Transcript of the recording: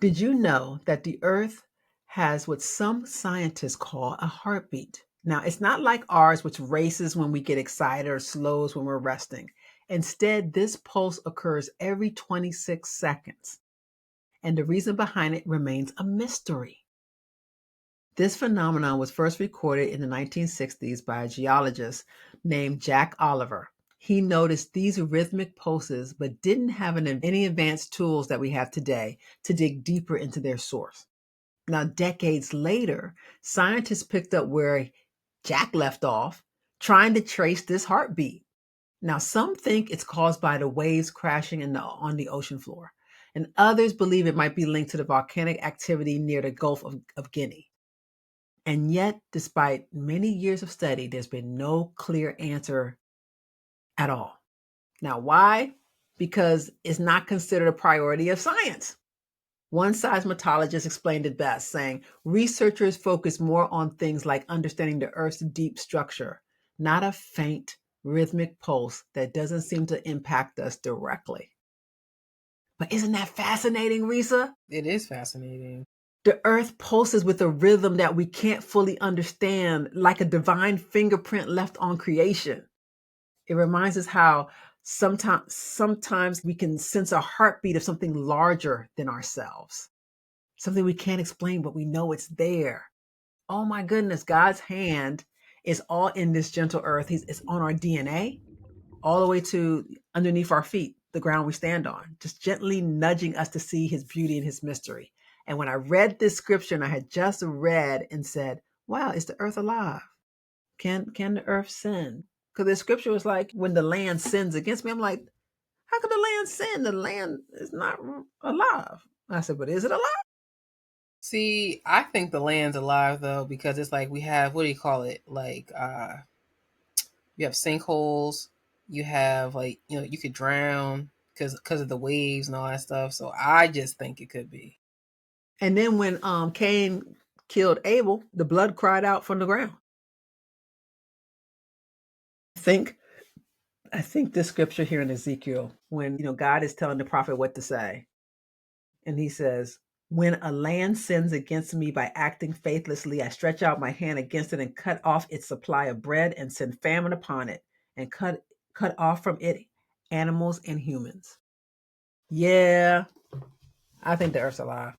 Did you know that the earth has what some scientists call a heartbeat? Now, it's not like ours, which races when we get excited or slows when we're resting. Instead, this pulse occurs every 26 seconds, and the reason behind it remains a mystery. This phenomenon was first recorded in the 1960s by a geologist named Jack Oliver. He noticed these rhythmic pulses, but didn't have any advanced tools that we have today to dig deeper into their source. Now, decades later, scientists picked up where Jack left off, trying to trace this heartbeat. Now, some think it's caused by the waves crashing on the ocean floor, and others believe it might be linked to the volcanic activity near the Gulf of Guinea. And yet, despite many years of study, there's been no clear answer at all. Now, why? Because it's not considered a priority of science. One seismologist explained it best, saying researchers focus more on things like understanding the Earth's deep structure, not a faint rhythmic pulse that doesn't seem to impact us directly. But isn't that fascinating, Risa? It is fascinating. The earth pulses with a rhythm that we can't fully understand, like a divine fingerprint left on creation. It reminds us how sometimes we can sense a heartbeat of something larger than ourselves, something we can't explain, but we know it's there. Oh my goodness, God's hand is all in this gentle earth. It's on our DNA, all the way to underneath our feet, the ground we stand on, just gently nudging us to see his beauty and his mystery. And when I read this scripture, and I had just read and said, wow, is the earth alive? Can the earth sin? Because the scripture was like, when the land sins against me, I'm like, how could the land sin? The land is not alive. I said, but is it alive? See, I think the land's alive though, because it's like we have, what do you call it? Like you have sinkholes, you have, like, you could drown because of the waves and all that stuff. So I just think it could be. And then when Cain killed Abel, the blood cried out from the ground. I think I think this scripture here in Ezekiel, when God is telling the prophet what to say, and he says, when a land sins against me by acting faithlessly, I stretch out my hand against it and cut off its supply of bread and send famine upon it and cut off from it animals and humans. Yeah, I think the earth's alive.